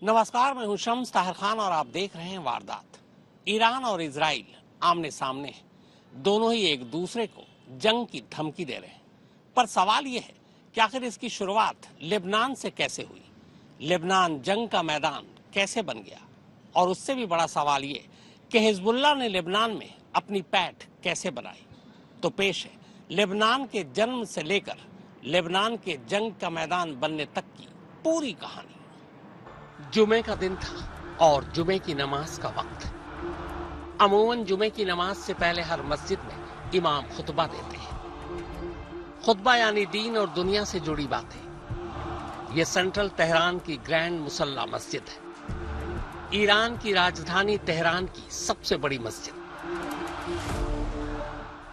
नमस्कार, मैं हूं शम्स ताहिर खान और आप देख रहे हैं वारदात। ईरान और इजराइल आमने सामने हैं। दोनों ही एक दूसरे को जंग की धमकी दे रहे हैं, पर सवाल यह है कि आखिर इसकी शुरुआत लेबनान से कैसे हुई, लेबनान जंग का मैदान कैसे बन गया, और उससे भी बड़ा सवाल ये कि हिजबुल्लाह ने लेबनान में अपनी पैठ कैसे बनाई। तो पेश है लेबनान के जन्म से लेकर लेबनान के जंग का मैदान बनने तक की पूरी कहानी। जुमे का दिन था और जुमे की नमाज का वक्त। अमूमन जुमे की नमाज से पहले हर मस्जिद में इमाम खुतबा देते हैं। खुतबा यानी दीन और दुनिया से जुड़ी बातें। ये सेंट्रल तेहरान की ग्रैंड मुसल्ला मस्जिद है, ईरान की राजधानी तेहरान की सबसे बड़ी मस्जिद।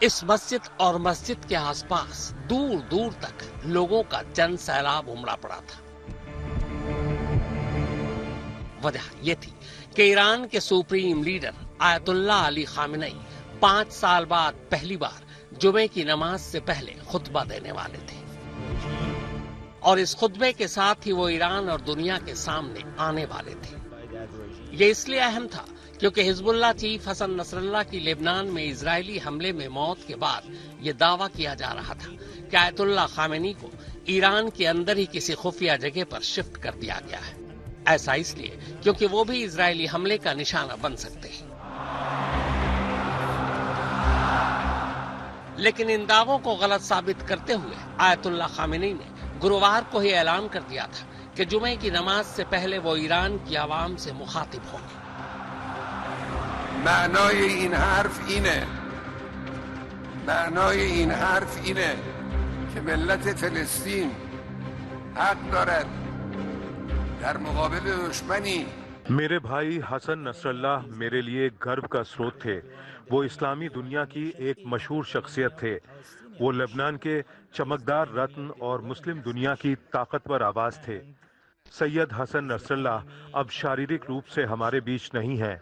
इस मस्जिद और मस्जिद के आसपास दूर दूर तक लोगों का जन सैलाब उमड़ा पड़ा था। वजह यह थी कि ईरान के supreme leader Ayatollah Ali Khamenei 5 साल बाद पहली बार जुमे की नमाज से पहले खुतबा देने वाले थे, और इस खुतबे के साथ ही वो ईरान और दुनिया के सामने आने वाले थे। ये इसलिए अहम था क्योंकि हिजबुल्लाह चीफ हसन नसरल्लाह की लेबनान में इजरायली हमले में मौत के बाद ये दावा किया जा रहा था कि आयतुल्लाह खामेनी को ईरान के अंदर ही किसी खुफिया जगह पर शिफ्ट कर दिया गया है। ऐसा इसलिए क्योंकि वो भी इजरायली हमले का निशाना बन सकते हैं। लेकिन इन दावों को गलत साबित करते हुए आयतुल्लाह खामेनी ने गुरुवार को ही ऐलान कर दिया था कि जुमे की नमाज से पहले वो ईरान की आवाम से मुखातिब होंगे। معنای این حرف اینه که ملت فلسطین حق دارد در مقابل دشمنی. मेरे भाई हसन नसरल्लाह मेरे लिए गर्व का स्रोत थे। वो इस्लामी दुनिया की एक मशहूर शख्सियत थे। वो लेबनान के चमकदार रत्न और मुस्लिम दुनिया की ताकतवर आवाज थे। सैयद हसन नसरल्लाह अब शारीरिक रूप से हमारे बीच नहीं है,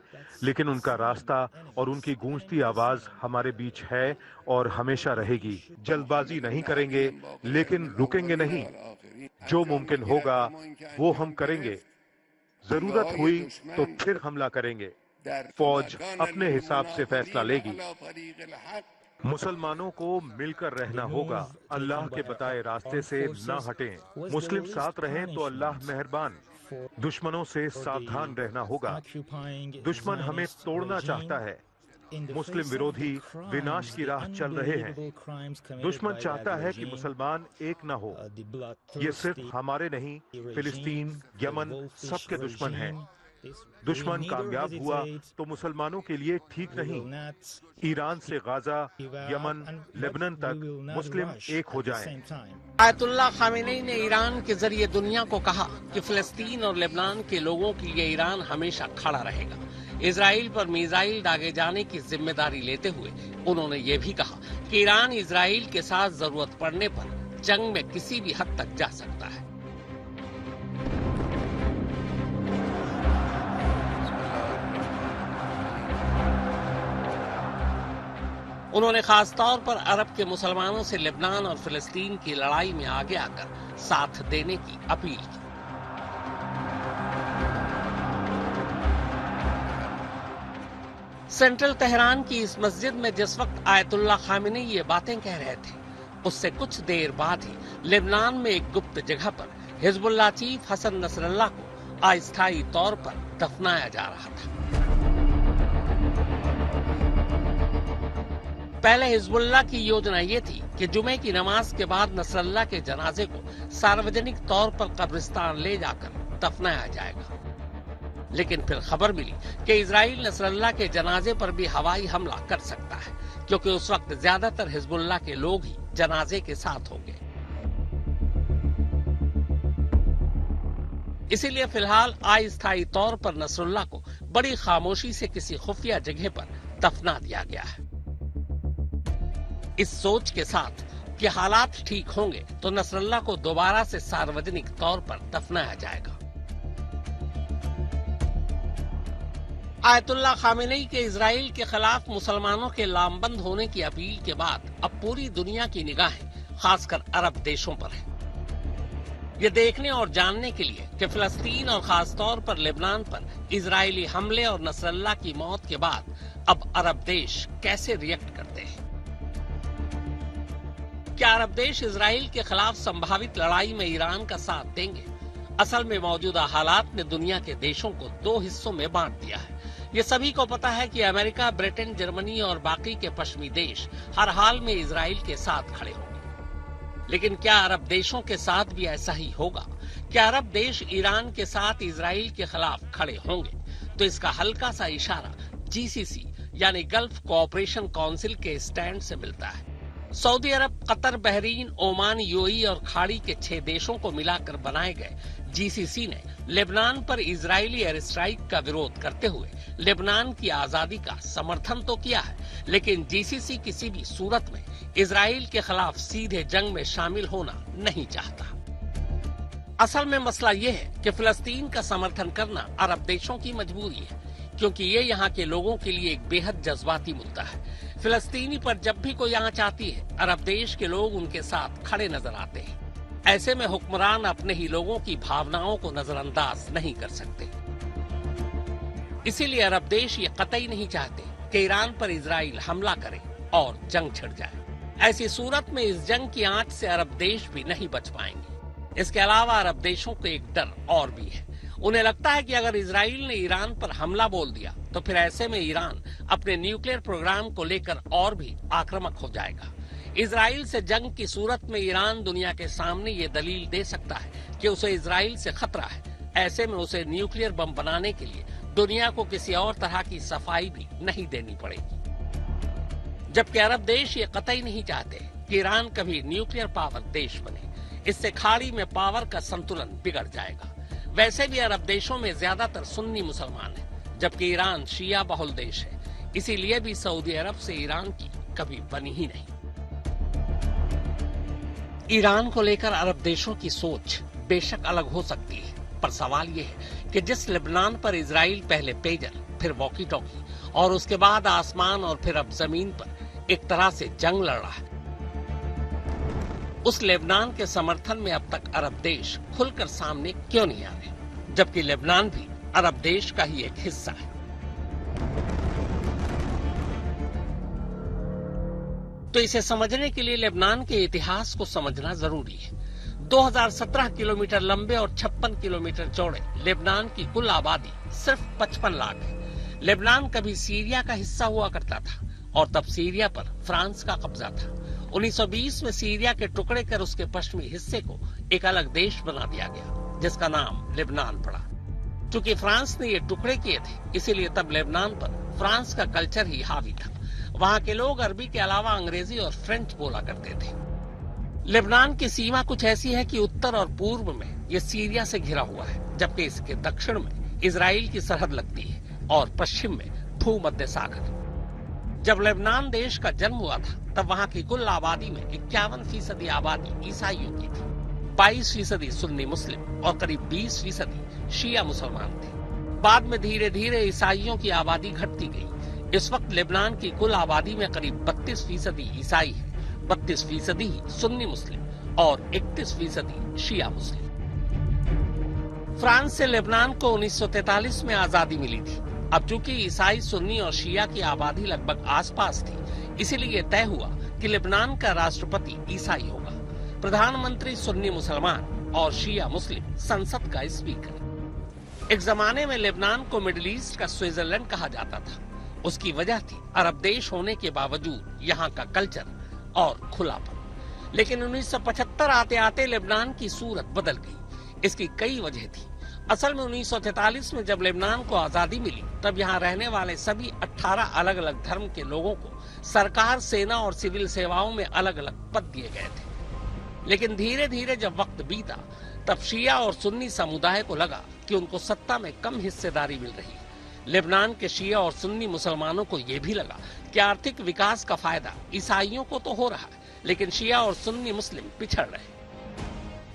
लेकिन उनका रास्ता और उनकी गूंजती आवाज हमारे बीच है और हमेशा रहेगी। जल्दबाजी नहीं करेंगे, लेकिन रुकेंगे नहीं। जो मुमकिन होगा वो हम करेंगे। जरूरत हुई तो फिर हमला करेंगे। फौज अपने हिसाब से फैसला लेगी। मुसलमानों को मिलकर रहना होगा। अल्लाह के बताए रास्ते से ना हटें। मुस्लिम साथ रहें तो अल्लाह मेहरबान। दुश्मनों से सावधान रहना होगा। दुश्मन हमें तोड़ना चाहता है। मुस्लिम विरोधी विनाश की राह चल रहे हैं। दुश्मन चाहता है कि मुसलमान एक न हो। ये सिर्फ हमारे नहीं, फिलिस्तीन, यमन सबके दुश्मन हैं। दुश्मन कामयाब हुआ तो मुसलमानों के लिए ठीक नहीं। ईरान से गाजा, यमन, लेबनान तक मुस्लिम एक हो जाएं। आयतुल्लाह खामेनी ने ईरान के जरिए दुनिया को कहा कि फिलिस्तीन और लेबनान के लोगों के लिए ईरान हमेशा खड़ा रहेगा। इजराइल पर मिसाइल दागे जाने की जिम्मेदारी लेते हुए उन्होंने ये भी कहा कि ईरान इजराइल के साथ जरूरत पड़ने पर जंग में किसी भी हद तक जा सकता है। उन्होंने खास तौर पर अरब के मुसलमानों से लेबनान और फिलिस्तीन की लड़ाई में आगे आकर साथ देने की अपील की। सेंट्रल तेहरान की इस मस्जिद में जिस वक्त आयतुल्लाह खामेनी ये बातें कह रहे थे, उससे कुछ देर बाद ही लेबनान में एक गुप्त जगह पर हिजबुल्लाह चीफ हसन नसरल्लाह को अस्थायी तौर पर दफनाया जा रहा था। पहले हिजबुल्लाह की योजना ये थी कि जुमे की नमाज के बाद नसरल्लाह के जनाजे को सार्वजनिक तौर पर कब्रिस्तान ले जाकर दफनाया जाएगा। लेकिन फिर खबर मिली कि इजराइल नसरल्लाह के जनाजे पर भी हवाई हमला कर सकता है, क्योंकि उस वक्त ज्यादातर हिजबुल्लाह के लोग ही जनाजे के साथ होंगे। इसीलिए फिलहाल अस्थायी तौर पर नसरुल्लाह को बड़ी खामोशी से किसी खुफिया जगह पर दफना दिया गया है, इस सोच के साथ कि हालात ठीक होंगे तो नसरुल्लाह को दोबारा से सार्वजनिक तौर पर दफनाया जाएगा। आयतुल्लाह खामेनी के इजराइल के खिलाफ मुसलमानों के लामबंद होने की अपील के बाद अब पूरी दुनिया की निगाहें खासकर अरब देशों पर है। ये देखने और जानने के लिए कि फिलिस्तीन और खास तौर पर लेबनान पर इजरायली हमले और नसरल्लाह की मौत के बाद अब अरब देश कैसे रिएक्ट करते हैं। क्या अरब देश इजराइल के खिलाफ संभावित लड़ाई में ईरान का साथ देंगे? असल में मौजूदा हालात ने दुनिया के देशों को दो हिस्सों में बांट दिया है। ये सभी को पता है कि अमेरिका, ब्रिटेन, जर्मनी और बाकी के पश्चिमी देश हर हाल में इजराइल के साथ खड़े होंगे। लेकिन क्या अरब देशों के साथ भी ऐसा ही होगा? क्या अरब देश ईरान के साथ इजराइल के खिलाफ खड़े होंगे? तो इसका हल्का सा इशारा जीसीसी यानी गल्फ कोऑपरेशन काउंसिल के स्टैंड से मिलता है। सऊदी अरब, कतर, बहरीन, ओमान, यूएई और खाड़ी के 6 देशों को मिलाकर बनाए गए जीसीसी ने लेबनान पर इजरायली एयर स्ट्राइक का विरोध करते हुए लेबनान की आजादी का समर्थन तो किया है, लेकिन जीसीसी किसी भी सूरत में इजराइल के खिलाफ सीधे जंग में शामिल होना नहीं चाहता। असल में मसला ये है कि फिलिस्तीन का समर्थन करना अरब देशों की मजबूरी है, क्योंकि ये यहाँ के लोगों के लिए एक बेहद जज्बाती मुद्दा है। फिलिस्तीनी पर जब भी कोई यहाँ चाहती है, अरब देश के लोग उनके साथ खड़े नजर आते हैं। ऐसे में हुक्मरान अपने ही लोगों की भावनाओं को नजरअंदाज नहीं कर सकते। इसीलिए अरब देश ये कतई नहीं चाहते कि ईरान पर इजराइल हमला करे और जंग छिड़ जाए। ऐसी सूरत में इस जंग की आंच से अरब देश भी नहीं बच पाएंगे। इसके अलावा अरब देशों को एक डर और भी है। उन्हें लगता है कि अगर इजराइल ने ईरान पर हमला बोल दिया तो फिर ऐसे में ईरान अपने न्यूक्लियर प्रोग्राम को लेकर और भी आक्रामक हो जाएगा। इजराइल से जंग की सूरत में ईरान दुनिया के सामने ये दलील दे सकता है कि उसे इजराइल से खतरा है। ऐसे में उसे न्यूक्लियर बम बनाने के लिए दुनिया को किसी और तरह की सफाई भी नहीं देनी पड़ेगी। जबकि अरब देश ये कतई नहीं चाहते कि ईरान कभी न्यूक्लियर पावर देश बने। इससे खाड़ी में पावर का संतुलन बिगड़ जाएगा। वैसे भी अरब देशों में ज्यादातर सुन्नी मुसलमान हैं, जबकि ईरान शिया बहुल देश है। इसीलिए भी सऊदी अरब से ईरान की कभी बनी ही नहीं। ईरान को लेकर अरब देशों की सोच बेशक अलग हो सकती है, पर सवाल यह है कि जिस लेबनान पर इजराइल पहले पेजर, फिर वॉकी टॉकी और उसके बाद आसमान और फिर अब जमीन पर एक तरह से जंग लड़ रहा है, उस लेबनान के समर्थन में अब तक अरब देश खुलकर सामने क्यों नहीं आ रहे, जबकि लेबनान भी अरब देश का ही एक हिस्सा है। तो इसे समझने के लिए लेबनान के इतिहास को समझना जरूरी है। 2017 किलोमीटर लंबे और 56 किलोमीटर चौड़े लेबनान की कुल आबादी सिर्फ 55 लाख है। लेबनान कभी सीरिया का हिस्सा हुआ करता था और तब सीरिया पर फ्रांस का कब्जा था। 1920 में सीरिया के टुकड़े कर उसके पश्चिमी हिस्से को एक अलग देश बना दिया गया, जिसका नाम लेबनान पड़ा। चूंकि फ्रांस ने ये टुकड़े किए थे, इसीलिए तब लेबनान पर फ्रांस का कल्चर ही हावी था। वहाँ के लोग अरबी के अलावा अंग्रेजी और फ्रेंच बोला करते थे। लेबनान की सीमा कुछ ऐसी है कि उत्तर और पूर्व में ये सीरिया से घिरा हुआ है, जबकि इसके दक्षिण में इजराइल की सरहद लगती है और पश्चिम में भूमध्य सागर। जब लेबनान देश का जन्म हुआ था, तब वहाँ की कुल आबादी में 51% आबादी ईसाइयों की थी, 22% सुन्नी मुस्लिम और करीब 20% शिया मुसलमान थे। बाद में धीरे धीरे ईसाइयों की आबादी घटती गई। इस वक्त लेबनान की कुल आबादी में करीब 32% ईसाई है, 32% ही सुन्नी मुस्लिम और 31% शिया मुस्लिम। फ्रांस से लेबनान को 1943 में आजादी मिली थी। अब चूंकि ईसाई, सुन्नी और शिया की आबादी लगभग आसपास थी, इसीलिए तय हुआ कि लेबनान का राष्ट्रपति ईसाई होगा, प्रधानमंत्री सुन्नी मुसलमान और शिया मुस्लिम, संसद का स्पीकर। एक जमाने में लेबनान को मिडिल ईस्ट का स्विट्जरलैंड कहा जाता था। उसकी वजह थी अरब देश होने के बावजूद यहाँ का कल्चर और खुलापन। लेकिन 1975 आते आते लेबनान की सूरत बदल गई। इसकी कई वजह थी। असल में 1943 में जब लेबनान को आजादी मिली, तब यहाँ रहने वाले सभी 18 अलग अलग धर्म के लोगों को सरकार, सेना और सिविल सेवाओं में अलग अलग पद दिए गए थे। लेकिन धीरे धीरे जब वक्त बीता, तब शिया और सुन्नी समुदाय को लगा कि उनको सत्ता में कम हिस्सेदारी मिल रही है। लेबनान के शिया और सुन्नी मुसलमानों को यह भी लगा कि आर्थिक विकास का फायदा ईसाइयों को तो हो रहा है, लेकिन शिया और सुन्नी मुस्लिम पिछड़ रहे।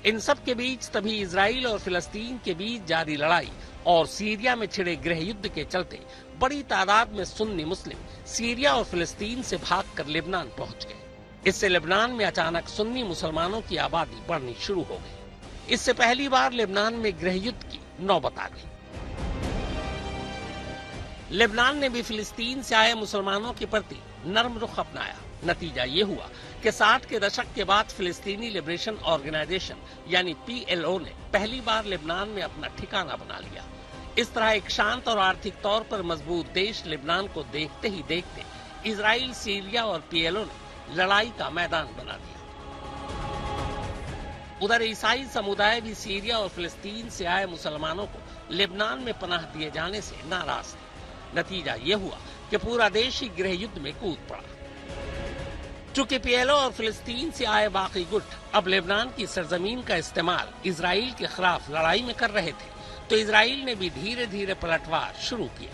इन सब के बीच तभी इजराइल और फिलिस्तीन के बीच जारी लड़ाई और सीरिया में छिड़े गृह युद्ध के चलते बड़ी तादाद में सुन्नी मुस्लिम सीरिया और फिलिस्तीन से भागकर लेबनान पहुंच गए। इससे लेबनान में अचानक सुन्नी मुसलमानों की आबादी बढ़नी शुरू हो गई। इससे पहली बार लेबनान में गृह युद्ध की नौबत आ गई। लेबनान ने भी फिलिस्तीन से आए मुसलमानों के प्रति नरम रुख अपनाया। नतीजा ये हुआ कि 60 के दशक के बाद फिलिस्तीनी लिबरेशन ऑर्गेनाइजेशन यानी PLO ने पहली बार लेबनान में अपना ठिकाना बना लिया। इस तरह एक शांत और आर्थिक तौर पर मजबूत देश लेबनान को देखते ही देखते इजराइल, सीरिया और PLO ने लड़ाई का मैदान बना दिया। उधर ईसाई समुदाय भी सीरिया और फिलिस्तीन से आए मुसलमानों को लेबनान में पनाह दिए जाने से नाराज थे। नतीजा ये हुआ कि पूरा देश ही गृह युद्ध में कूद पड़ा। चूंकि PLO और फिलिस्तीन से आए बाकी गुट अब लेबनान की सरजमीन का इस्तेमाल इजराइल के खिलाफ लड़ाई में कर रहे थे, तो इजराइल ने भी धीरे धीरे पलटवार शुरू किया।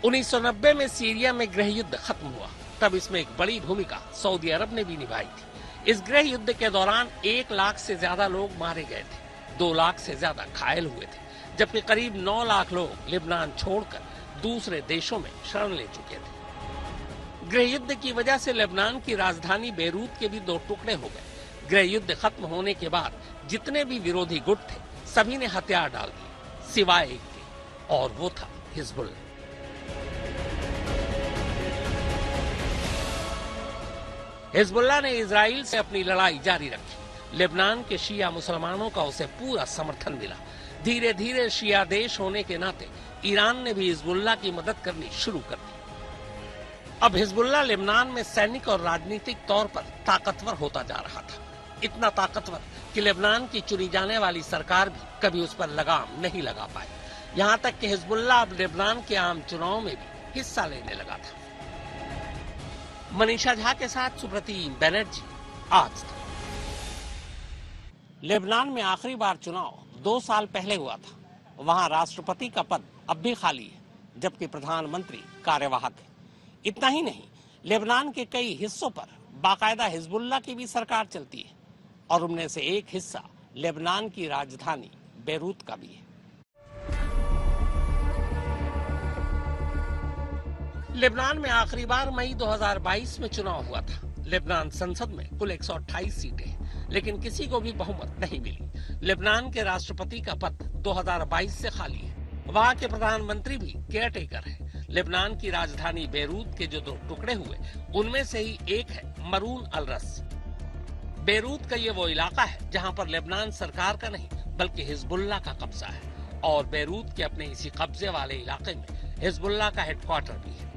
1990 में सीरिया में गृह युद्ध खत्म हुआ। तब इसमें एक बड़ी भूमिका सऊदी अरब ने भी निभाई थी। इस गृह युद्ध के दौरान 1 लाख से ज्यादा लोग मारे गए थे, 2 लाख से ज्यादा घायल हुए थे, जबकि करीब 9 लाख लोग लेबनान छोड़कर दूसरे देशों में शरण ले चुके थे। गृह युद्ध की वजह से लेबनान की राजधानी बेरूत के भी 2 टुकड़े हो गए। गृह युद्ध खत्म होने के बाद जितने भी विरोधी गुट थे सभी ने हथियार डाल दिए सिवाय एक के, और वो था हिजबुल्लाह। हिजबुल्लाह ने इजराइल से अपनी लड़ाई जारी रखी। लेबनान के शिया मुसलमानों का उसे पूरा समर्थन मिला। धीरे धीरे शिया देश होने के नाते ईरान ने भी हिजबुल्लाह की मदद करनी शुरू कर दी। अब हिजबुल्लाह लेबनान में सैनिक और राजनीतिक तौर पर ताकतवर होता जा रहा था। इतना ताकतवर कि लेबनान की चुनी जाने वाली सरकार भी कभी उस पर लगाम नहीं लगा पाई। यहाँ तक कि हिजबुल्लाह अब लेबनान के आम चुनाव में भी हिस्सा लेने लगा था। मनीषा झा के साथ सुप्रतीम बनर्जी, आज तक। लेबनान में आखिरी बार चुनाव 2 साल पहले हुआ था। वहां राष्ट्रपति का पद अब भी खाली है, जबकि प्रधानमंत्री कार्यवाहक है। इतना ही नहीं, लेबनान के कई हिस्सों पर बाकायदा हिजबुल्लाह की भी सरकार चलती है, और उनमें से एक हिस्सा लेबनान की राजधानी बेरूत का भी है। लेबनान में आखिरी बार मई 2022 में चुनाव हुआ था। लेबनान संसद में कुल 128 सीटें हैं, लेकिन किसी को भी बहुमत नहीं मिली। लेबनान के राष्ट्रपति का पद 2022 से खाली है। वहां के प्रधानमंत्री भी केयरटेकर है। लेबनान की राजधानी बेरूत के जो 2 टुकड़े हुए, उनमें से ही एक है मरून अल रस। बेरूत का ये वो इलाका है जहां पर लेबनान सरकार का नहीं बल्कि हिजबुल्लाह का कब्जा है, और बेरूत के अपने इसी कब्जे वाले इलाके में हिजबुल्लाह का हेडक्वार्टर भी है।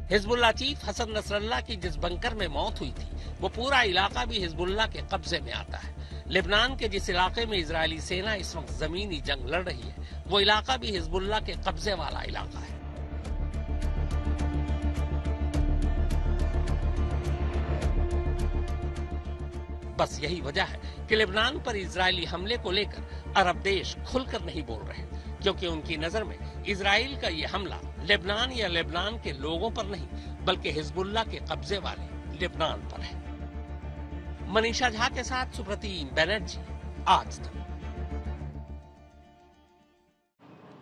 हिजबुल्लाह चीफ हसन नसरल्लाह की जिस बंकर में मौत हुई थी, वो पूरा इलाका भी हिजबुल्लाह के कब्जे में आता है। लेबनान के जिस इलाके में इजरायली सेना इस वक्त जमीनी जंग लड़ रही है, वो इलाका भी हिजबुल्लाह के कब्जे वाला इलाका है। बस यही वजह है कि लेबनान पर इजरायली हमले को लेकर अरब देश खुलकर नहीं बोल रहे, क्योंकि उनकी नजर में इजराइल का ये हमला लेबनान या लेबनान के लोगों पर नहीं बल्कि हिजबुल्लाह के कब्जे वाले लेबनान पर है। मनीषा झा के साथ सुप्रतीम बनर्जी, आज तक।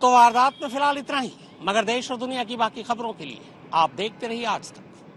तो वारदात में फिलहाल इतना ही, मगर देश और दुनिया की बाकी खबरों के लिए आप देखते रहिए आज तक।